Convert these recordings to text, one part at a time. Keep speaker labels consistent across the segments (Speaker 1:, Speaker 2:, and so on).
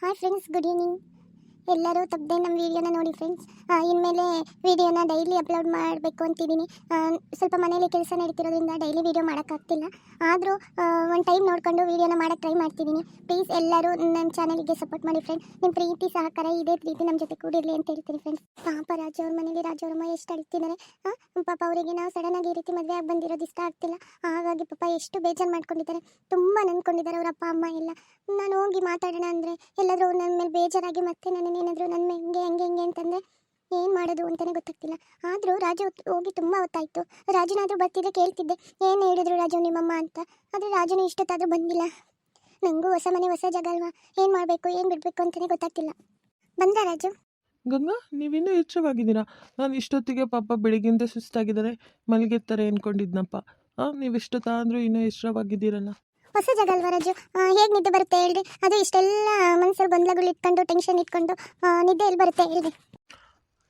Speaker 1: Hi friends, good evening. ಎಲ್ಲರೂ ತಪ್ಪದೆ ನಮ್ಮ ವೀಡಿಯೋನ ನೋಡಿ ಫ್ರೆಂಡ್ಸ್. ಇನ್ಮೇಲೆ ವೀಡಿಯೋನ ಡೈಲಿ ಅಪ್ಲೋಡ್ ಮಾಡಬೇಕು ಅಂತಿದ್ದೀನಿ. ಸ್ವಲ್ಪ ಮನೇಲಿ ಕೆಲಸ ನಡೀತಿರೋದ್ರಿಂದ ಡೈಲಿ ವೀಡಿಯೋ ಮಾಡೋಕ್ಕಾಗ್ತಿಲ್ಲ. ಆದರೂ ಒಂದು ಟೈಮ್ ನೋಡ್ಕೊಂಡು ವೀಡಿಯೋನ ಮಾಡೋಕ್ಕೆ ಟ್ರೈ ಮಾಡ್ತಿದ್ದೀನಿ. ಪ್ಲೀಸ್ ಎಲ್ಲರೂ ನನ್ನ ಚಾನಲ್ಗೆ ಸಪೋರ್ಟ್ ಮಾಡಿ ಫ್ರೆಂಡ್ಸ್. ನಿಮ್ಮ ಪ್ರೀತಿ ಸಹಕಾರ ಇದೇ ಪ್ರೀತಿ ನಮ್ಮ ಜೊತೆ ಕೂಡಿರಲಿ ಅಂತ ಹೇಳ್ತೀನಿ ಫ್ರೆಂಡ್ಸ್. ಪಾಪ ರಾಜು ಅವ್ರ ಮನೇಲಿ ರಾಜು ಅವ್ರಮ್ಮ ಎಷ್ಟು ಅಳ್ತಿದ್ದಾರೆ. ಪಾಪ ಅವರಿಗೆ ನಾವು ಸಡನ್ನಾಗಿ ಈ ರೀತಿ ಮದುವೆ ಆಗಿ ಬಂದಿರೋದು ಇಷ್ಟ ಆಗ್ತಿಲ್ಲ. ಹಾಗಾಗಿ ಪಾಪ ಎಷ್ಟು ಬೇಜಾರು ಮಾಡ್ಕೊಂಡಿದ್ದಾರೆ, ತುಂಬ ನಂಬ್ಕೊಂಡಿದ್ದಾರೆ ಅವ್ರ ಅಪ್ಪ ಅಮ್ಮ ಎಲ್ಲ. ನಾನು ಹೋಗಿ ಮಾತಾಡೋಣ ಅಂದರೆ ಎಲ್ಲಾದರೂ ನನ್ನ ಮೇಲೆ ಬೇಜಾರಾಗಿ ಮತ್ತೆ ನನ್ನೇನಾದರೂ ನನ್ನ ಮೇಲೆ ಹೆಂಗೆ ಅಂತಂದರೆ ಏನು ಮಾಡೋದು ಅಂತಲೇ ಗೊತ್ತಾಗ್ತಿಲ್ಲ. ಆದರೂ ರಾಜು ಹೋಗಿ ತುಂಬ ಹೊತ್ತಾಯಿತು. ರಾಜುನಾದರೂ ಬರ್ತಿದ್ದೆ ಕೇಳ್ತಿದ್ದೆ, ಏನು ಹೇಳಿದ್ರು ರಾಜು ನಿಮ್ಮಮ್ಮ ಅಂತ. ಆದರೆ ರಾಜುನು ಇಷ್ಟೊತ್ತಾದರೂ ಬಂದಿಲ್ಲ. ನನಗೂ ಹೊಸ ಮನೆ ಹೊಸ ಜಾಗ ಅಲ್ವಾ, ಏನು ಮಾಡಬೇಕು ಏನು ಬಿಡಬೇಕು ಅಂತಲೇ ಗೊತ್ತಾಗ್ತಿಲ್ಲ. ಬಂದ ರಾಜು?
Speaker 2: ಗಂಗಾ, ನೀವಿನ್ನೂ ಎಚ್ಚರವಾಗಿದ್ದೀರಾ? ನಾನು ಇಷ್ಟೊತ್ತಿಗೆ ಪಾಪ ಬೆಳಿಗ್ಗೆಯಿಂದ ಸುಸ್ತಾಗಿದ್ದಾರೆ, ಮಲಗಿರ್ತಾರೆ ಅಂದ್ಕೊಂಡಿದ್ನಪ್ಪ. ನೀವು ಇಷ್ಟೊತ್ತಾದರೂ ಇನ್ನೂ ಎಚ್ಚರವಾಗಿದ್ದೀರಲ್ಲ.
Speaker 1: ಹೊಸ ಜಾಗ ಅಲ್ವಾ ರಾಜು, ಹೇಗೆ ನಿದ್ದೆ ಬರುತ್ತೆ ಹೇಳ್ರಿ? ಅದು ಇಷ್ಟೆಲ್ಲ ಮನಸ್ಸಲ್ಲಿ ಗೊಂದಲಗಳು ಇಟ್ಕೊಂಡು ಟೆನ್ಷನ್ ಇಟ್ಕೊಂಡು ನಿದ್ದೆ ಎಲ್ಲಿ ಬರುತ್ತೆ ಹೇಳ್ರಿ?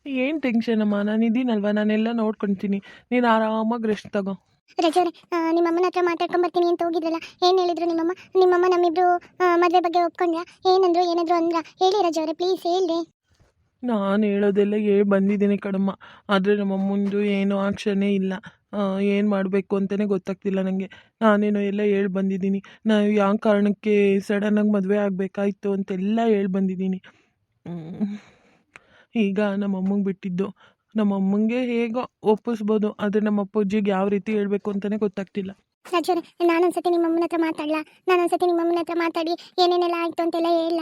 Speaker 2: ಏನು ಟೆನ್ಷನ್ ಅಮ್ಮ, ನಾನು ಇದ್ದೀನಲ್ವ, ನಾನೆಲ್ಲ ನೋಡ್ಕೊತೀನಿ. ನೀನು ಆರಾಮಾಗಿ ರೆಸ್ಟ್ ತಗೋ.
Speaker 1: ರಜೋರೆ, ನಿಮ್ಮ ಅಮ್ಮನ ಹತ್ರ ಮಾತಾಡ್ಕೊಂಬರ್ತೀನಿ ಅಂತ ಹೋಗಿದ್ರಲ್ಲ, ಏನು ಹೇಳಿದ್ರು ನಿಮ್ಮಮ್ಮ ನಮ್ಮಿಬ್ರು ಮದುವೆ ಬಗ್ಗೆ ಒಪ್ಕೊಂಡ್ರಾ? ಏನಂದ್ರು ಏನಾದ್ರು ಅಂದ್ರ? ಹೇಳಿ ರಜೋರೆ, ಪ್ಲೀಸ್ ಹೇಳಿ.
Speaker 2: ನಾನು ಹೇಳೋದೆಲ್ಲ ಬಂದಿದ್ದೀನಿ ಕಣಮ್ಮ. ಆದರೆ ನಮ್ಮಮ್ಮಂದು ಏನೂ ಆಕ್ಷನೇ ಇಲ್ಲ. ಏನು ಮಾಡಬೇಕು ಅಂತಲೇ ಗೊತ್ತಾಗ್ತಿಲ್ಲ ನನಗೆ. ನಾನೇನೋ ಎಲ್ಲ ಬಂದಿದ್ದೀನಿ. ನಾವು ಯಾವ ಕಾರಣಕ್ಕೆ ಸಡನ್ನಾಗಿ ಮದುವೆ ಆಗಬೇಕಾಯ್ತು ಅಂತೆಲ್ಲ ಬಂದಿದ್ದೀನಿ. ಈಗ ನಮ್ಮಮ್ಮಂಗೆ ಬಿಟ್ಟಿದ್ದು. ನಮ್ಮಮ್ಮಂಗೆ ಹೇಗೋ ಒಪ್ಪಿಸ್ಬೋದು, ಆದರೆ ನಮ್ಮ ಅಪ್ಪಾಜಿಗೆ ಯಾವ ರೀತಿ ಹೇಳಬೇಕು ಅಂತಲೇ ಗೊತ್ತಾಗ್ತಿಲ್ಲ.
Speaker 1: ರಜೋರೆ, ನಾನೊಂದ್ಸತಿ ನಿಮ್ಮಮ್ಮನ ಹತ್ರ ಮಾತಾಡಲಾ? ನಾನೊಂದ್ಸತಿ ನಿಮ್ಮಮ್ಮನ ಹತ್ರ ಮಾತಾಡಿ ಏನೇನೆಲ್ಲ ಆಯಿತು ಅಂತೆಲ್ಲ ಹೇಳ.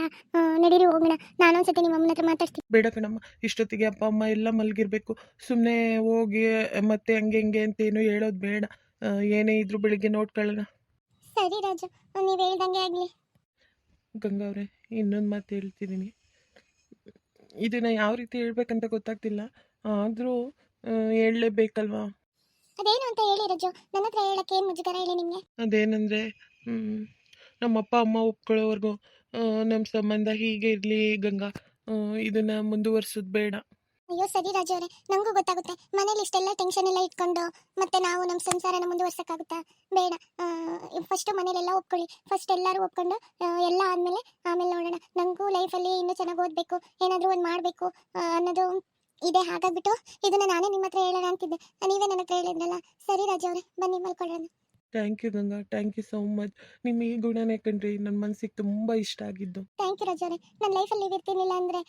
Speaker 1: ನಡೀರಿ ಹೋಗೋಣ, ನಾನೊಂದ್ಸತಿ ನಿಮ್ಮಮ್ಮನ ಹತ್ರ ಮಾತಾಡ್ತೀನಿ.
Speaker 2: ಬೇಡ ಕಣಮ್ಮ, ಇಷ್ಟೊತ್ತಿಗೆ ಅಪ್ಪ ಅಮ್ಮ ಎಲ್ಲ ಮಲಗಿರ್ಬೇಕು. ಸುಮ್ಮನೆ ಹೋಗಿ ಮತ್ತೆ ಹಂಗೆ ಹಿಂಗೆ ಅಂತೇನು ಹೇಳೋದು ಬೇಡ. ಏನೇ ಇದ್ರೂ ಬೆಳಿಗ್ಗೆ ನೋಡ್ಕೊಳ್ಳೋಣ.
Speaker 1: ಸರಿ ರಾಜು, ನೀವು ಹೇಳ್ದಂಗೆ ಆಗಲಿ.
Speaker 2: ಗಂಗಾವ್ರೆ, ಇನ್ನೊಂದು ಮಾತು ಹೇಳ್ತಿದ್ದೀನಿ. ಇದನ್ನು ಯಾವ ರೀತಿ ಹೇಳ್ಬೇಕಂತ ಗೊತ್ತಾಗ್ತಿಲ್ಲ, ಆದರೂ ಹೇಳಲೇಬೇಕಲ್ವಾ?
Speaker 1: ಅದೇನು ಅಂತ ಹೇಳಿ ರಾಜು, ನನ್ನ ಹತ್ರ ಹೇಳಕ್ಕೆ ಏನು ಮುಜುಗರ ಹೇಳಿ ನಿಮಗೆ?
Speaker 2: ಅದೇನೆಂದರೆ, ನಮ್ಮಪ್ಪ ಅಮ್ಮ ಒಪ್ಕೊಳ್ಳೋವರೆಗೂ ನಮ್ಮ ಸಂಬಂಧ ಹೀಗೆ ಇರಲಿ ಗಂಗಾ. ಇದನ್ನು ಮುಂದುವರ್ಸೋದು ಬೇಡ.
Speaker 1: ಅಯ್ಯೋ ಸರಿ ರಾಜು ಅವರೇ, ನನಗೂ ಗೊತ್ತಾಗುತ್ತೆ. ಮನೇಲಿ ಇಷ್ಟೆಲ್ಲ ಟೆನ್ಷನ್ ಎಲ್ಲ ಇಟ್ಕೊಂಡು ಮತ್ತೆ ನಾವು ನಮ್ಮ ಸಂಸಾರನ ಮುಂದುವರ್ಸೋಕ್ಕಾಗುತ್ತಾ? ಬೇಡ. ಫಸ್ಟು ಮನೇಲೆಲ್ಲ ಒಪ್ಕೊಳ್ಳಿ. ಫಸ್ಟ್ ಎಲ್ಲರೂ ಒಪ್ಕೊಂಡು ಎಲ್ಲ ಆದಮೇಲೆ ಆಮೇಲೆ ನೋಡೋಣ. ನನಗೂ ಲೈಫಲ್ಲಿ ಇನ್ನೂ ಚೆನ್ನಾಗಿ ಓದಬೇಕು, ಏನಾದರೂ ಒಂದು ಮಾಡಬೇಕು ಅನ್ನೋದು ಇದೆ. ಹಾಗಾಗ್ಬಿಟ್ಟು ಇದನ್ನು ನಾನೇ ನಿಮ್ಮ ಹತ್ರ ಹೇಳೋಣ ಅಂತಿದ್ದೆ, ನೀವೇ ನನ್ನ ಹತ್ರ ಹೇಳಿದ್ನಲ್ಲ. ಸರಿ ರಾಜು ಅವರೇ, ಬನ್ನಿ ಮಲ್ಕೊಳ್ಳೋಣ.
Speaker 2: Thank you Ganga, thank you so much. ನಿಮ್ಮ ಈ ಗುಣನೇ ಕಣ್ರಿ ನನ್ನ ಮನಸ್ಸಿಗೆ ತುಂಬ ಇಷ್ಟ ಆಗಿದ್ದು.
Speaker 1: ಥ್ಯಾಂಕ್ ಯು ರಾಜು ಅವರೇ. ನನ್ನ ಲೈಫಲ್ಲಿ ನೀವು ಇರ್ತಿರ್ಲಿಲ್ಲ ಅಂದರೆ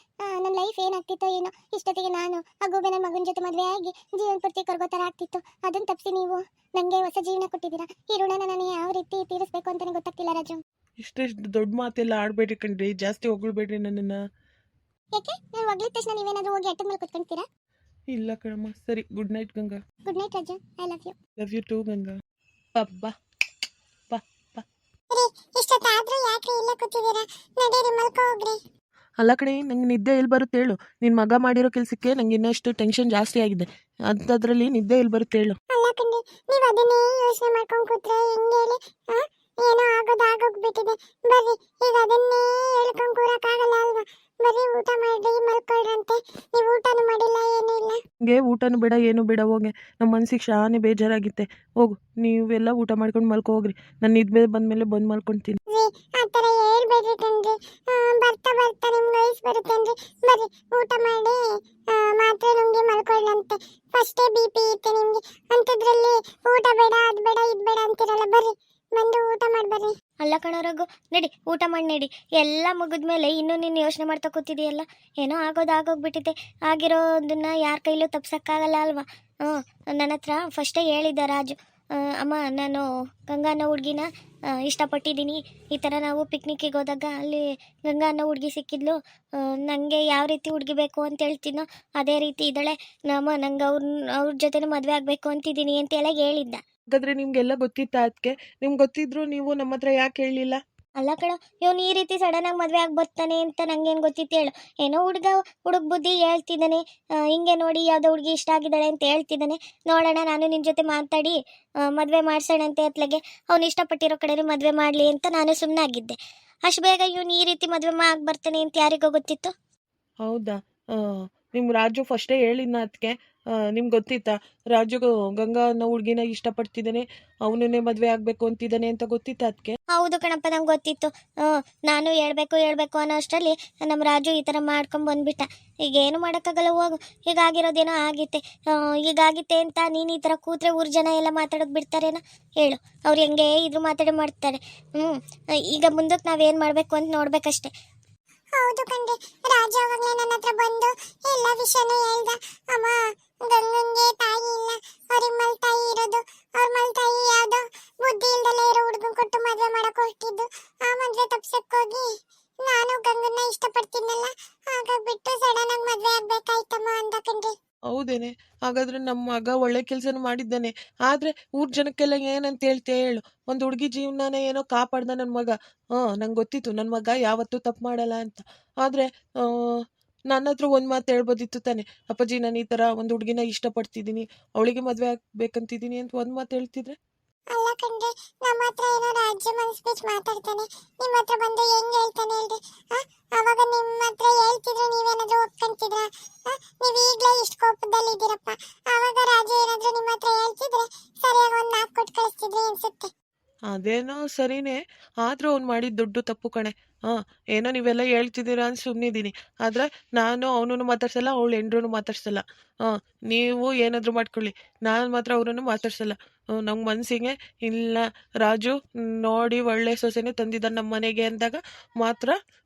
Speaker 1: ನನ್ನ ಲೈಫ್ ಏನಾಗ್ತಿತ್ತೋ ಏನೋ. ಇಷ್ಟೊತ್ತಿಗೆ ನಾನು ಆ ಗೋಬೆ ನನ್ನ ಮಗನ ಜೊತೆ ಮದುವೆ ಆಗಿ ಜೀವನ ಪೂರ್ತಿ ಕೊರಗೋ ಥರ ಆಗ್ತಿತ್ತು. ಅದನ್ನು ತಪ್ಪಿಸಿ ನೀವು ನನಗೆ ಹೊಸ ಜೀವನ ಕೊಟ್ಟಿದ್ದೀರಾ. ಈ ಋಣನ ನಾನು ಯಾವ ರೀತಿ ತೀರಿಸಬೇಕು ಅಂತಲೇ ಗೊತ್ತಾಗ್ತಿಲ್ಲ ರಾಜು.
Speaker 2: ಇಷ್ಟೆಷ್ಟು ದೊಡ್ಡ ಮಾತೆಲ್ಲ ಆಡಬೇಡ್ರಿ ಕಣ್ರಿ, ಜಾಸ್ತಿ ಹೊಗಳ್ಬೇಡ್ರಿ ನನ್ನನ್ನು.
Speaker 1: ಯಾಕೆ? ನಾನು ಒಗ್ಲಿದ ತಕ್ಷಣ ನೀವೇನಾದರೂ ಹೋಗಿ ಅಟ್ಟದ ಮೇಲೆ ಕುತ್ಕೊಂತೀರಾ?
Speaker 2: ಇಲ್ಲ ಕಣಮ್ಮ. ಸರಿ, good night Ganga.
Speaker 1: Good night Raju, I love you.
Speaker 2: Love you too Ganga. ಬಾ ಬಾ ಬಾ.
Speaker 1: ಇಷ್ಟೊತ್ತಾದ್ರೂ ಯಾಕೆ ಇಲ್ಲ ಕೂತಿದ್ದೀರಾ? ನಡೀರಿ ಮಲ್ಕೋ ಹೋಗ್ರಿ.
Speaker 2: ಅಲ್ಲ ಕಣೆ, ನಂಗೆ ನಿದ್ದೆ ಎಲ್ಲಿ ಬರುತ್ತೆ ಹೇಳು? ನಿನ್ನ ಮಗ ಮಾಡಿರೋ ಕೆಲಸಕ್ಕೆ ನಂಗೆ ಇನ್ನಷ್ಟು ಟೆನ್ಷನ್ ಜಾಸ್ತಿ ಆಗಿದೆ. ಅಂಥದ್ರಲ್ಲಿ ನಿದ್ದೆ ಎಲ್ಲಿ ಬರುತ್ತೆ ಹೇಳು?
Speaker 1: ಅಲ್ಲ ಕಣ್ರಿ, ನೀವು ಅದನ್ನೇ ಯೋಚನೆ ಮಾಡ್ಕೊಂಡು ಕೂತ್ರೆ ಹೆಂಗೆ ಹೇಳಿ? ಏನೋ ಆಗೋದು ಆಗೋಗ್ಬಿಟ್ಟಿದೆ. ಬರ್ರಿ, ಈಗ ಅದನ್ನೇ ಹೇಳ್ಕೊಂಡು ಕೂರಕ್ಕಾಗಲ್ಲ ಅಲ್ವಾ? ಬರೀ ಊಟ ಮಾಡಿ ಮಲ್ಕೊಳ್ರಂತೆ. ನೀವು ಊಟನೂ ಮಾಡಿಲ್ಲ, ಏನೂ ಇಲ್ಲ.
Speaker 2: ಹಂಗೆ ಊಟನೂ ಬೇಡ, ಏನೂ ಬೇಡ, ಹೋಗೆ. ನಮ್ಮ ಮನ್ಸಿಗೆ ಶಾನೆ ಬೇಜಾರಾಗಿತ್ತೆ. ಹೋಗು, ನೀವೆಲ್ಲ ಊಟ ಮಾಡ್ಕೊಂಡು ಮಲ್ಕೊ ಹೋಗ್ರಿ. ನಾನು ನಿದ್ದೆ ಬಂದಮೇಲೆ ಬಂದು ಮಲ್ಕೊಳ್ತೀನಿ.
Speaker 1: ಆ ಥರ ಹೇಳ್ಬೇಡ್ರಿ ಕಣ್ರಿ. ಬರ್ತಾ ಬರ್ತಾ ನಿಮ್ಗೆ ವಯಸ್ಸು ಬರುತ್ತೇನ್ರಿ. ಬರ್ರಿ, ಊಟ ಮಾಡಿ ಮಾತ್ರೆ ನುಂಗಿ ಮಲ್ಕೊಳ್ಳಂತೆ. ಫಸ್ಟೇ BP ಇತ್ತು ನಿಮಗೆ, ಅಂಥದ್ರಲ್ಲಿ ಊಟ ಬೇಡ, ಅದು ಬೇಡ, ಇದು ಬೇಡ ಅಂತಿರಲ್ಲ. ಬರ್ರಿ, ಬಂದು ಊಟ ಮಾಡಿ ಬರ್ರಿ.
Speaker 3: ಅಲ್ಲ ಕಣೋರಗು, ನಡಿ ಊಟ ಮಾಡಿ ನಡಿ. ಎಲ್ಲ ಮುಗಿದ್ಮೇಲೆ ಇನ್ನೂ ನೀನು ಯೋಚನೆ ಮಾಡ್ತಾ ಕೂತಿದೆಯಲ್ಲ. ಏನೋ ಆಗೋಗ್ಬಿಟ್ಟಿದೆ. ಆಗಿರೋದನ್ನ ಯಾರ ಕೈಲೂ ತಪ್ಸೋಕ್ಕಾಗಲ್ಲ ಅಲ್ವಾ? ನನ್ನ ಹತ್ರ ಫಸ್ಟೇ ಹೇಳಿದ್ದ ರಾಜು, ಅಮ್ಮ ನಾನು ಗಂಗಾ ಅನ್ನೋ ಹುಡುಗಿನ ಇಷ್ಟಪಟ್ಟಿದ್ದೀನಿ. ಈ ಥರ ನಾವು ಪಿಕ್ನಿಕ್ಕಿಗೆ ಹೋದಾಗ ಅಲ್ಲಿ ಗಂಗಾ ಅನ್ನೋ ಹುಡುಗಿ ಸಿಕ್ಕಿದ್ಲು. ನನಗೆ ಯಾವ ರೀತಿ ಹುಡುಗಿ ಬೇಕು ಅಂತ ಹೇಳ್ತೀನೋ ಅದೇ ರೀತಿ ಇದ್ದಾಳೆ. ನಂಗೆ ಅವ್ರ ಜೊತೆನೂ ಮದುವೆ ಆಗಬೇಕು ಅಂತಿದ್ದೀನಿ ಅಂತೆಲ್ಲ ಹೇಳಿದ್ದ.
Speaker 2: ಹಾಗಾದ್ರೆ ನಿಮಗೆಲ್ಲ ಗೊತ್ತಿತ್ತಾ? ಅದಕ್ಕೆ ನಿಮ್ಗೆ ಗೊತ್ತಿದ್ರು ನೀವು ನಮ್ಮ ಹತ್ರ ಯಾಕೆ ಹೇಳಲಿಲ್ಲ?
Speaker 3: ಅಲ್ಲ ಕಣ, ಇವನು ಈ ರೀತಿ ಸಡನ್ನಾಗಿ ಮದುವೆ ಆಗಿ ಬರ್ತಾನೆ ಅಂತ ನಂಗೇನು ಗೊತ್ತಿತ್ತು ಹೇಳು? ಏನೋ ಹುಡುಗ ಬುದ್ಧಿ ಹೇಳ್ತಿದ್ದಾನೆ. ಹಿಂಗೆ ನೋಡಿ ಯಾವುದೋ ಹುಡುಗಿ ಇಷ್ಟ ಆಗಿದ್ದಾಳೆ ಅಂತ ಹೇಳ್ತಿದ್ದಾನೆ. ನೋಡೋಣ, ನಾನು ನಿನ್ನ ಜೊತೆ ಮಾತಾಡಿ ಮದುವೆ ಮಾಡ್ಸೋಣಂತೆ ಅತ್ಲಗೆ. ಅವ್ನು ಇಷ್ಟಪಟ್ಟಿರೋ ಕಡೆನೇ ಮದುವೆ ಮಾಡಲಿ ಅಂತ ನಾನು ಸುಮ್ಮನಾಗಿದ್ದೆ. ಅಷ್ಟು ಬೇಗ ಇವನು ಈ ರೀತಿ ಮದುವೆ ಆಗಿ ಬರ್ತಾನೆ ಅಂತ ಯಾರಿಗೋ ಗೊತ್ತಿತ್ತು?
Speaker 2: ಹೌದಾ? ನಿಮ್ಮ ರಾಜು ಫಸ್ಟೇ ಹೇಳಿದ್ನ ಅದಕ್ಕೆ ನಿಮ್ಗೆ ಗೊತ್ತಿತ್ತಾ ರಾಜು ಗಂಗಾ ಅನ್ನೋ ಹುಡುಗಿನ ಇಷ್ಟಪಡ್ತಿದ್ದಾನೆ, ಅವನನ್ನೇ ಮದುವೆ ಆಗಬೇಕು ಅಂತಿದ್ದಾನೆ ಅಂತ ಗೊತ್ತಿತ್ತಾ ಅದಕ್ಕೆ?
Speaker 3: ಹೌದು ಕಣಪ್ಪ, ನಂಗೆ ಗೊತ್ತಿತ್ತು. ನಾನು ಹೇಳ್ಬೇಕು ಅನ್ನೋ ಅಷ್ಟರಲ್ಲಿ ನಮ್ಮ ರಾಜು ಈ ಥರ ಮಾಡ್ಕೊಂಡು ಬಂದ್ಬಿಟ್ಟ. ಈಗ ಏನು ಮಾಡೋಕ್ಕಾಗಲ್ಲ, ಹೋಗು. ಹೀಗಾಗಿರೋದೇನೋ ಆಗಿತ್ತೆ. ಹೀಗಾಗಿತ್ತೆ ಅಂತ ನೀನು ಈ ಥರ ಕೂತ್ರೆ ಊರು ಜನ ಎಲ್ಲ ಮಾತಾಡೋದು ಬಿಡ್ತಾರೇನೋ ಹೇಳು. ಅವ್ರು ಹೆಂಗೆ ಇದ್ರು ಮಾಡ್ತಾರೆ. ಈಗ ಮುಂದಕ್ಕೆ ನಾವೇನು ಮಾಡಬೇಕು ಅಂತ ನೋಡ್ಬೇಕಷ್ಟೆ.
Speaker 1: ಹೌದು ಕಂಡೆ, ರಾಜ ಅವಾಗ್ಲೇ ನನ್ನ ಹತ್ರ ಬಂದು ಎಲ್ಲ ವಿಷಯನೂ ಹೇಳ್ದ. ಅಮ್ಮ, ಗಂಗಂಗೆ ತಾಯಿ ಇಲ್ಲ, ಅವ್ರಿಗೆ ಮಲ್ ತಾಯಿ ಇರೋದು. ಅವ್ರ ಮಲ್ ತಾಯಿ ಯಾವ್ದೋ ಬುದ್ಧಿ ಇಲ್ದಲೇ ಇರೋ ಹುಡುಗನ್ ಕೊಟ್ಟು ಮದ್ವೆ ಮಾಡಕ್ ಹೊರಟಿದ್ದು. ಆ ಮದ್ವೆ ತಪ್ಸಕ್ ಹೋಗಿ ನಾನು ಗಂಗನ್ನ ಇಷ್ಟಪಡ್ತೀನಲ್ಲ, ಹಾಗಾಗ್ಬಿಟ್ಟು ಸಡನ್ ಆಗಿ ಮದ್ವೆ ಆಗ್ಬೇಕಾಯ್ತಮ್ಮ ಅಂದ ಕಂಡ್ರಿ.
Speaker 2: ಹೌದೇನೆ? ಹಾಗಾದ್ರೆ ನಮ್ಮ ಮಗ ಒಳ್ಳೆ ಕೆಲಸನ ಮಾಡಿದ್ದಾನೆ. ಆದ್ರೆ ಊರ್ ಜನಕ್ಕೆಲ್ಲ ಏನಂತ ಹೇಳ್ತೀಯ ಹೇಳು? ಒಂದು ಹುಡುಗಿ ಜೀವನನ ಏನೋ ಕಾಪಾಡ್ದ ನನ್ನ ಮಗ. ನಂಗೆ ಗೊತ್ತಿತ್ತು ನನ್ನ ಮಗ ಯಾವತ್ತೂ ತಪ್ಪು ಮಾಡಲ್ಲ ಅಂತ. ಆದ್ರೆ ನನ್ನ ಹತ್ರ ಒಂದು ಮಾತು ಹೇಳ್ಬೋದಿತ್ತು ತಾನೆ, ಅಪ್ಪಾಜಿ ನಾನು ಈ ಥರ ಒಂದು ಹುಡುಗಿನ ಇಷ್ಟಪಡ್ತಿದ್ದೀನಿ, ಅವಳಿಗೆ ಮದುವೆ ಆಗ್ಬೇಕಂತಿದ್ದೀನಿ ಅಂತ ಒಂದು ಮಾತು ಹೇಳ್ತಿದ್ರೆ.
Speaker 1: ಅಲ್ಲ ಕಂಡ್ರೆ, ನಮ್ಮ ಹತ್ರ ಏನೋ ರಾಜ್ಯ ಮನಸ್ಪೀಚ್ ಮಾತಾಡ್ತಾನೆ, ನಿಮ್ಮ ಹತ್ರ ಬಂದು ಹೆಂಗ್ ಹೇಳ್ತಾನೆ ಹೇಳ್ರಿ? ಅವಾಗ ನಿಮ್ಮ ಹತ್ರ ಹೇಳ್ತಿದ್ರು ನೀವೇನಾದ್ರೂ ಒಪ್ಕೊಂತಿದ್ರ? ನೀವ್ ಈಗ್ಲೇ ಇಷ್ಟು ಕೋಪದಲ್ಲಿ ಇದ್ದೀರಪ್ಪ. ಅವಾಗ ರಾಜು ಏನಾದ್ರೂ ನಿಮ್ಮ ಹತ್ರ ಹೇಳ್ತಿದ್ರೆ ಸರಿಯಾಗಿ ಒಂದ್ 4 ಕೊಟ್ಟು ಕಳಿಸ್ತಿದ್ರಿ ಅನ್ಸುತ್ತೆ.
Speaker 2: ಅದೇನೋ ಸರಿನೇ, ಆದ್ರೂ ಅವ್ನು ಮಾಡಿದ ದೊಡ್ಡ ತಪ್ಪು ಕಣೆ. ಏನೋ ನೀವೆಲ್ಲ ಹೇಳ್ತಿದ್ದೀರಾ ಅಂತ ಸುಮ್ಮನಿದ್ದೀನಿ, ಆದ್ರೆ ನಾನು ಅವನನ್ನು ಮಾತಾಡ್ಸಲ್ಲ, ಅವಳು ಎಂಡ್ರೂ ಮಾತಾಡ್ಸಲ್ಲ. ನೀವು ಏನಾದರೂ ಮಾಡ್ಕೊಳ್ಳಿ, ನಾನು ಮಾತ್ರ ಅವ್ರನ್ನು ಮಾತಾಡ್ಸಲ್ಲ. ನಮ್ಮ ಮನಸ್ಸಿಗೆ ಇಲ್ಲ, ರಾಜು ನೋಡಿ ಒಳ್ಳೆ ಸೊಸೆನೇ ತಂದಿದ್ದಾನೆ ನಮ್ಮ ಮನೆಗೆ ಅಂದಾಗ ಮಾತ್ರ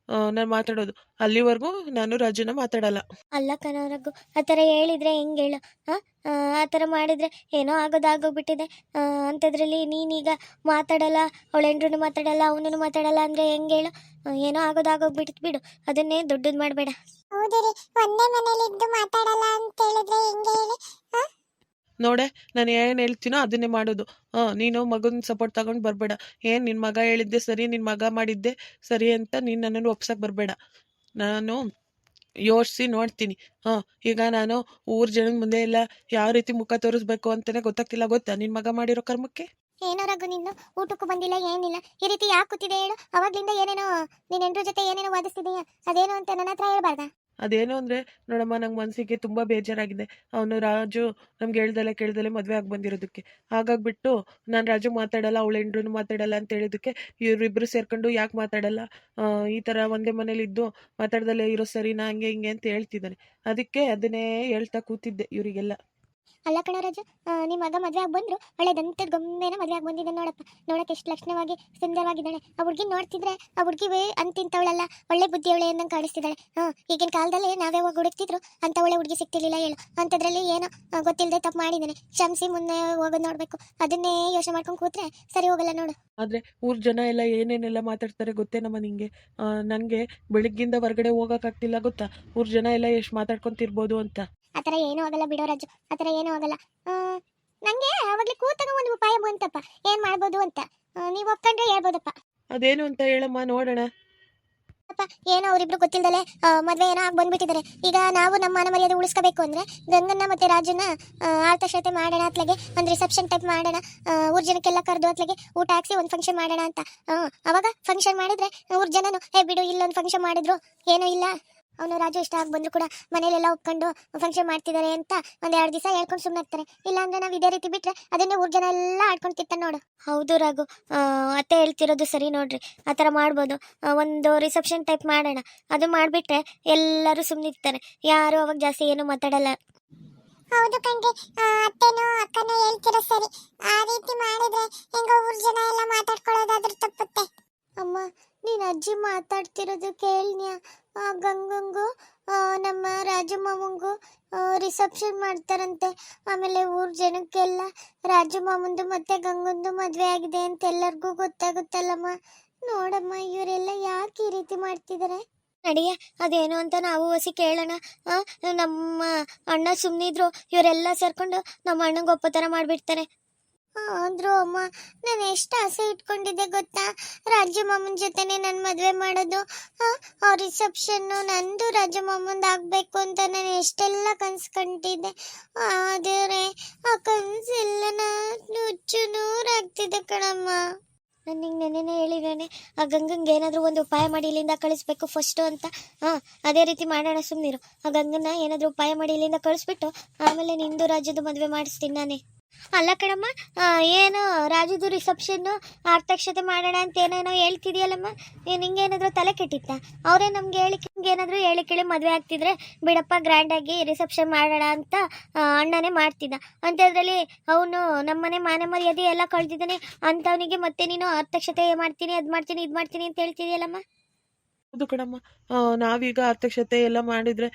Speaker 2: ನಾನು ಮಾತಾಡೋದು. ಅಲ್ಲಿವರೆಗೂ ನಾನು ರಾಜುನ ಮಾತಾಡಲ್ಲ.
Speaker 3: ಅಲ್ಲ ಕಣವ್ರಗು, ಆ ಥರ ಹೇಳಿದ್ರೆ ಹೆಂಗೆ ಹೇಳು? ಆ ಥರ ಮಾಡಿದರೆ ಏನೋ ಆಗೋಗ್ಬಿಟ್ಟಿದೆ. ಅಂಥದ್ರಲ್ಲಿ ನೀನೀಗ ಮಾತಾಡಲ್ಲ, ಅವಳೆಂಡ್ರೂ ಮಾತಾಡಲ್ಲ, ಅವನನ್ನು ಮಾತಾಡಲ್ಲ ಅಂದರೆ ಹೆಂಗೆ ಹೇಳು? ಏನೋ ಆಗೋಗ್ಬಿಟ್ಟಿತ್ತು ಬಿಡು, ಅದನ್ನೇ ದೊಡ್ಡದು ಮಾಡಬೇಡ.
Speaker 1: ಹೌದು ರೀ, ಒಂದೇ ಮನೇಲಿ ಇದ್ದು ಮಾತಾಡಲ್ಲ ಅಂತ ಹೇಳಿದ್ರೆ ಹೆಂಗೆ ಹೇಳಿ?
Speaker 2: ನೋಡೆ, ನಾನು ಏನು ಹೇಳ್ತೀನೋ ಅದನ್ನೇ ಮಾಡೋದು. ನೀನು ಮಗನ ಸಪೋರ್ಟ್ ತಗೊಂಡು ಬರಬೇಡ. ಏನು ನಿನ್ನ ಮಗ ಹೇಳಿದ್ದೆ ಸರಿ, ನಿನ್ನ ಮಗ ಮಾಡಿದ್ದೆ ಸರಿ ಅಂತ ನೀನು ನನ್ನನ್ನು ಒಪ್ಸಕ್ಕೆ ಬರಬೇಡ. ನಾನು ಯೋಚಿಸಿ ನೋಡ್ತೀನಿ. ಈಗ ನಾನು ಊರ ಜನದ ಮುಂದೆ ಎಲ್ಲ ಯಾವ ರೀತಿ ಮುಖ ತೋರಿಸ್ಬೇಕು ಅಂತಲೇ ಗೊತ್ತಾಗ್ತಿಲ್ಲ, ಗೊತ್ತಾ ನಿನ್ನ ಮಗ ಮಾಡಿರೋ ಕರ್ಮಕ್ಕೆ?
Speaker 1: ಏನೋ ರಘು, ನಿನ್ನು ಊಟಕ್ಕೂ ಬಂದಿಲ್ಲ, ಏನಿಲ್ಲ, ಈ ರೀತಿ ಯಾಕೆ ಕೂತಿದೆ ಹೇಳು? ಅವಾಗ್ಲಿಂದ ಏನೇನೋ ನಿನ್ನ ಹೆಂಡ್ರ ಜೊತೆ ಏನೇನೋ ವಾದಿಸ್ತಿದೀಯ, ಅದೇನು ಅಂತ ನನ್ನ ಹತ್ರ ಹೇಳ್ಬಾರ್ದಾ?
Speaker 2: ಅದೇನು ಅಂದರೆ ನೋಡಮ್ಮ, ನಂಗೆ ಮನಸ್ಸಿಗೆ ತುಂಬ ಬೇಜಾರಾಗಿದೆ. ಅವನು ರಾಜು ನಮ್ಗೆ ಕೇಳ್ದಲೆ ಮದುವೆ ಆಗಿ ಬಂದಿರೋದಕ್ಕೆ. ಹಾಗಾಗ್ಬಿಟ್ಟು ನಾನು ರಾಜು ಮಾತಾಡಲ್ಲ, ಅವಳು ಎಂಡ್ರೂ ಮಾತಾಡಲ್ಲ ಅಂತ ಹೇಳಿದ್ದಕ್ಕೆ ಇವರಿಬ್ಬರು ಸೇರ್ಕೊಂಡು ಯಾಕೆ ಮಾತಾಡಲ್ಲ, ಈ ಥರ ಒಂದೇ ಮನೇಲಿದ್ದು ಮಾತಾಡ್ದಲ್ಲೇ ಇರೋ ಸರಿನಾ, ಹಂಗೆ ಹಿಂಗೆ ಅಂತ ಹೇಳ್ತಿದ್ದಾನೆ. ಅದಕ್ಕೆ ಅದನ್ನೇ ಹೇಳ್ತಾ ಕೂತಿದ್ದೆ ಇವರಿಗೆಲ್ಲ.
Speaker 1: ಅಲ್ಲ ಕಣ ರಾಜು, ನಿಮ್ಮ ಮಗ ಮದುವೆ ಆಗಿ ಬಂದ್ರು ಒಳ್ಳೆದಂತದ್ ಗೊಂಬೆನ ಮದುವೆ ಆಗಿ ಬಂದಿದ್ದಾನೆ ನೋಡಪ್ಪ. ನೋಡಕ್ಕೆ ಎಷ್ಟು ಲಕ್ಷಣವಾಗಿ ಸುಂದರವಾಗಿದ್ದಾಳೆ. ಆ ಹುಡುಗಿ ನೋಡ್ತಿದ್ರೆ ಆ ಹುಡುಗಿ ಅಂತಿಂತವಳಲ್ಲ, ಒಳ್ಳೆ ಬುದ್ಧಿಯವಳೆ ಅಂದಂಗೆ ಕಾಣಿಸ್ತಿದ್ದಾಳೆ. ಈಗಿನ ಕಾಲದಲ್ಲಿ ನಾವೇ ಹೋಗಿ ಹುಡುಕ್ತಿದ್ರು ಅಂತ ಒಳ್ಳೆ ಹುಡುಗಿ ಸಿಗ್ತಿರ್ಲಿಲ್ಲ ಹೇಳು. ಅಂಥದ್ರಲ್ಲಿ ಏನೋ ಗೊತ್ತಿಲ್ಲದೆ ತಪ್ಪು ಮಾಡಿದ್ದಾನೆ, ಕ್ಷಮಿಸಿ ಮುನ್ನೆ ಹೋಗೋದು ನೋಡ್ಬೇಕು. ಅದನ್ನೇ ಯೋಚನೆ ಮಾಡ್ಕೊಂಡು ಕೂತ್ರೆ ಸರಿ ಹೋಗಲ್ಲ ನೋಡು.
Speaker 2: ಆದರೆ ಊರ ಜನ ಎಲ್ಲ ಏನೇನೆಲ್ಲ ಮಾತಾಡ್ತಾರೆ ಗೊತ್ತೇನಮ್ಮ ನಿಂಗೆ? ನನಗೆ ಬೆಳಗ್ಗಿಂದ ಹೊರಗಡೆ ಹೋಗೋಕ್ಕಾಗ್ತಿಲ್ಲ, ಗೊತ್ತಾ? ಊರ ಜನ ಎಲ್ಲ ಎಷ್ಟು ಮಾತಾಡ್ಕೊತಿರ್ಬೋದು ಅಂತ.
Speaker 1: ಆ ಥರ ಏನೂ ಆಗಲ್ಲ ಬಿಡೋ ರಾಜು, ಆ ಥರ ಏನೂ ಆಗಲ್ಲ. ನನಗೆ ಆವಾಗಲೇ ಕೂತಾಗ ಒಂದು ಉಪಾಯ ಬಂತಪ್ಪ, ಏನು ಮಾಡ್ಬೋದು ಅಂತ. ನೀವು ಒಪ್ಕೊಂಡ್ರೆ ಹೇಳ್ಬೋದಪ್ಪ.
Speaker 2: ಅದೇನು ಅಂತ ಹೇಳಮ್ಮ ನೋಡೋಣ.
Speaker 1: ಅಪ್ಪ, ಏನೋ ಅವರಿಬ್ರು ಗೊತ್ತಿಲ್ಲದಲೆ ಮದುವೆ ಏನೋ ಆಗಿ ಬಂದ್ಬಿಟ್ಟಿದ್ದಾರೆ. ಈಗ ನಾವು ನಮ್ಮ ಮಾನ ಮರ್ಯಾದೆ ಉಳಿಸ್ಕೋಬೇಕು ಅಂದರೆ ಗಂಗನ್ನ ಮತ್ತು ರಾಜುನ ಆರ್ತಶತೆ ಮಾಡೋಣ, ಅತ್ಲಾಗೆ ಒಂದು ರಿಸೆಪ್ಷನ್ ಟೈಪ್ ಮಾಡೋಣ, ಊರ್ ಜನಕ್ಕೆಲ್ಲ ಕರೆದು ಅತ್ಲಾಗೆ ಊಟ ಹಾಕ್ಸಿ ಒಂದು ಫಂಕ್ಷನ್ ಮಾಡೋಣ ಅಂತ. ಅವಾಗ ಫಂಕ್ಷನ್ ಮಾಡಿದ್ರೆ ಊರ್ ಜನನು ಬಿಡು, ಇಲ್ಲೊಂದು ಫಂಕ್ಷನ್ ಮಾಡಿದ್ರು ಏನೂ ಇಲ್ಲ, ಅವನು ರಾಜು ಇಷ್ಟ ಆಗಿ ಬಂದ್ರು ಕೂಡ ಮನೇಲೆಲ್ಲ ಒಪ್ಕೊಂಡು ಫಂಕ್ಷನ್ ಮಾಡ್ತಿದ್ದಾರೆ ಅಂತ 1-2 ದಿವಸ ಹೇಳ್ಕೊಂಡು ಸುಮ್ಮನಾಗ್ತಾರೆ. ಇಲ್ಲಾಂದ್ರೆ ನಾವು ಇದೇ ರೀತಿ ಬಿಟ್ರೆ ಅದನ್ನೇ ಊರ್ ಜನ ಎಲ್ಲ ಆಡ್ಕೊಂಡು ತಿಂತಾನೆ ನೋಡು.
Speaker 3: ಹೌದು ರಾಘು, ಅತ್ತೆ ಹೇಳ್ತಿರೋದು ಸರಿ ನೋಡ್ರಿ. ಆ ಥರ ಮಾಡ್ಬೋದು, ಒಂದು ರಿಸೆಪ್ಷನ್ ಟೈಪ್ ಮಾಡೋಣ. ಅದು ಮಾಡಿಬಿಟ್ರೆ ಎಲ್ಲರೂ ಸುಮ್ಮನಿರ್ತಾರೆ, ಯಾರು ಅವಾಗ ಜಾಸ್ತಿ ಏನು ಮಾತಾಡಲ್ಲ.
Speaker 1: ಹೌದು ಕಣ್ರಿ, ಅತ್ತೆನೋ ಅಕ್ಕನೋ ಹೇಳ್ತಿರೋ ಸರಿ. ಆ ರೀತಿ ಮಾಡಿದ್ರೆ ಹೆಂಗೋ ಊರ್ ಜನ ಎಲ್ಲ ಮಾತಾಡ್ಕೊಳ್ಳೋದಾದ್ರೂ ತಪ್ಪುತ್ತೆ.
Speaker 3: ಅಮ್ಮ, ನೀನು ಅಜ್ಜಿ ಮಾತಾಡ್ತಿರೋದು ಕೇಳ್ನ್ಯಾ? ಗಂಗಂಗೂ ನಮ್ಮ ರಾಜು ಮಾಮಂಗೂ ರಿಸೆಪ್ಷನ್ ಮಾಡ್ತಾರಂತೆ. ಆಮೇಲೆ ಊರ್ ಜನಕ್ಕೆಲ್ಲ ರಾಜು ಮಾಮಂದು ಮತ್ತೆ ಗಂಗಂದು ಮದುವೆ ಆಗಿದೆ ಅಂತ ಎಲ್ಲರಿಗೂ ಗೊತ್ತಾಗುತ್ತಲ್ಲಮ್ಮ. ನೋಡಮ್ಮ, ಇವರೆಲ್ಲ ಯಾಕೆ ಈ ರೀತಿ ಮಾಡ್ತಿದ್ದಾರೆ? ನಡಿಯ, ಅದೇನು ಅಂತ ನಾವು ಹೊಸಿ ಕೇಳೋಣ. ನಮ್ಮ ಅಣ್ಣ ಸುಮ್ಮನಿದ್ರು, ಇವರೆಲ್ಲ ಸೇರ್ಕೊಂಡು ನಮ್ಮ ಅಣ್ಣಂಗೆ ಒಪ್ಪೋ ಥರ ಮಾಡಿಬಿಡ್ತಾರೆ.
Speaker 1: ಆದ್ರೂ ಅಮ್ಮ, ನಾನು ಎಷ್ಟು ಆಸೆ ಇಟ್ಕೊಂಡಿದ್ದೆ ಗೊತ್ತಾ, ರಾಜು ಮಾಮನ ಜೊತೆನೆ ನನ್ನ ಮದುವೆ ಮಾಡೋದು. ಆ ರಿಸೆಪ್ಷನ್ನು ನಂದು ರಾಜು ಮಾಮಂದು ಆಗಬೇಕು ಅಂತ ನಾನು ಎಷ್ಟೆಲ್ಲ ಕನ್ಸ್ಕೊಂಡಿದ್ದೆ. ಆದರೆ ಆ ಕನಸೆಲ್ಲ ನುಚ್ಚು ನೂರಾಗ್ತಿದೆ ಕಣಮ್ಮ.
Speaker 3: ನಾನು ನಿಂಗೆ ನೆನ್ನೆನೇ ಹೇಳಿದ್ದೇನೆ ಆ ಗಂಗಂಗೆ ಏನಾದರೂ ಒಂದು ಉಪಾಯ ಮಾಡಿ ಇಲ್ಲಿಂದ ಕಳಿಸ್ಬೇಕು ಫಸ್ಟು ಅಂತ. ಹಾಂ, ಅದೇ ರೀತಿ ಮಾಡೋಣ, ಸುಮ್ಮನಿರು. ಆ ಗಂಗನ್ನ ಏನಾದರೂ ಉಪಾಯ ಮಾಡಿ ಇಲ್ಲಿಂದ ಕಳಿಸ್ಬಿಟ್ಟು ಆಮೇಲೆ ನಿಂದು ರಾಜ್ಯದ ಮದುವೆ ಮಾಡಿಸ್ತೀನಿ ನಾನೇ. ಅಲ್ಲ ಕಣಮ್ಮ, ಏನು ರಾಜದು ರಿಸೆಪ್ಷನ್ನು ಆರ್ತಕ್ಷತೆ ಮಾಡೋಣ ಅಂತ ಏನೇನೋ ಹೇಳ್ತಿದೆಯಲ್ಲಮ್ಮ, ನಿಂಗೇನಾದರೂ ತಲೆ ಕೆಟ್ಟಿತ್ತ? ಅವರೇ ನಮ್ಗೆ ಏನಾದರೂ ಹೇಳಿ ಕೇಳಿ ಮದುವೆ ಆಗ್ತಿದ್ರೆ ಬಿಡಪ್ಪ ಗ್ರ್ಯಾಂಡಾಗಿ ರಿಸೆಪ್ಷನ್ ಮಾಡೋಣ ಅಂತ ಅಣ್ಣನೇ ಮಾಡ್ತಿದ್ದ. ಅಂಥದ್ರಲ್ಲಿ ಅವನು ನಮ್ಮನೆ ಮಾನ ಮರ್ಯಾದೆ ಎಲ್ಲ ಕಳ್ದಿದ್ದಾನೆ. ಅಂಥವನಿಗೆ ಮತ್ತೆ ನೀನು ಆರ್ತಕ್ಷತೆ ಮಾಡ್ತೀನಿ, ಅದು ಮಾಡ್ತೀನಿ, ಇದು ಮಾಡ್ತೀನಿ ಅಂತ ಹೇಳ್ತಿದೆಯಲ್ಲಮ್ಮ.
Speaker 2: ಹೌದು ಕಣಮ್ಮ, ನಾವೀಗ ಅಧ್ಯಕ್ಷತೆ ಎಲ್ಲ ಮಾಡಿದರೆ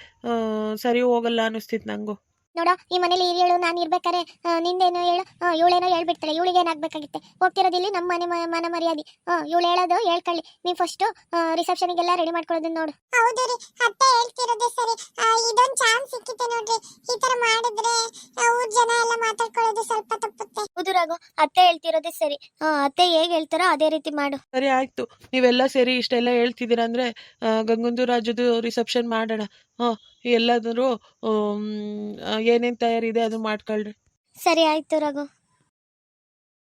Speaker 2: ಸರಿ ಹೋಗಲ್ಲ ಅನ್ನಿಸ್ತಿತ್ತು ನನಗೂ.
Speaker 1: ನೋಡ, ಈ ಮನೇಲಿ ಹಿರಿಯಳು ನಾನು ಇರ್ಬೇಕಾರೆ ನಿಂದೇನೋ ಹೇಳು, ಇವಳೇನೋ ಹೇಳ್ಬಿಡ್ತಾಳೆ. ಇವಳಿಗೆ ಏನಾಗಬೇಕಾಗಿತ್ತೆ? ಹೋಗ್ತಿರೋದಿಲ್ಲಿ ನಮ್ಮ ಮನೆ ಮನ ಮರ್ಯಾದೆ. ಇವಳು ಹೇಳೋದು ಹೇಳ್ಕೊಳ್ಳಿ. ನೀವು ಫಸ್ಟು ರಿಸೆಪ್ಷನಿಗೆಲ್ಲ ರೆಡಿ ಮಾಡ್ಕೊಳ್ಳೋದನ್ನ ನೋಡು.
Speaker 4: ಹೌದು ರೀ, ಅತ್ತೆ ಹೇಳ್ತಿರೋದೇ ಸರಿ. ಇದೊಂದು ಚಾನ್ಸ್ ಸಿಕ್ಕಿತೆ ನೋಡ್ರಿ. ಈ ತರ ಮಾಡಿದ್ರೆ ಊರ್ ಜನ ಎಲ್ಲ ಮಾತಾಡ್ಕೊಳ್ಳೋದು ಸ್ವಲ್ಪ ತಪ್ಪುತ್ತೆ.
Speaker 3: ಹೌದು ರಾಘು, ಅತ್ತೆ ಹೇಳ್ತಿರೋದೇ ಸರಿ. ಅತ್ತೆ ಹೇಗೆ ಹೇಳ್ತಾರೋ ಅದೇ ರೀತಿ ಮಾಡು.
Speaker 2: ಸರಿ ಆಯಿತು, ನೀವೆಲ್ಲ ಸೇರಿ ಇಷ್ಟೆಲ್ಲ ಹೇಳ್ತಿದ್ದೀರಾ ಅಂದರೆ ಗಂಗಂದು ರಾಜದು ರಿಸೆಪ್ಷನ್ ಮಾಡೋಣ. ಎಲ್ಲಾದರೂ ಏನೇನು ತಯಾರಿದೆ ಅದು ಮಾಡ್ಕೊಳ್ರಿ.
Speaker 3: ಸರಿ ಆಯಿತು ರಾಘು.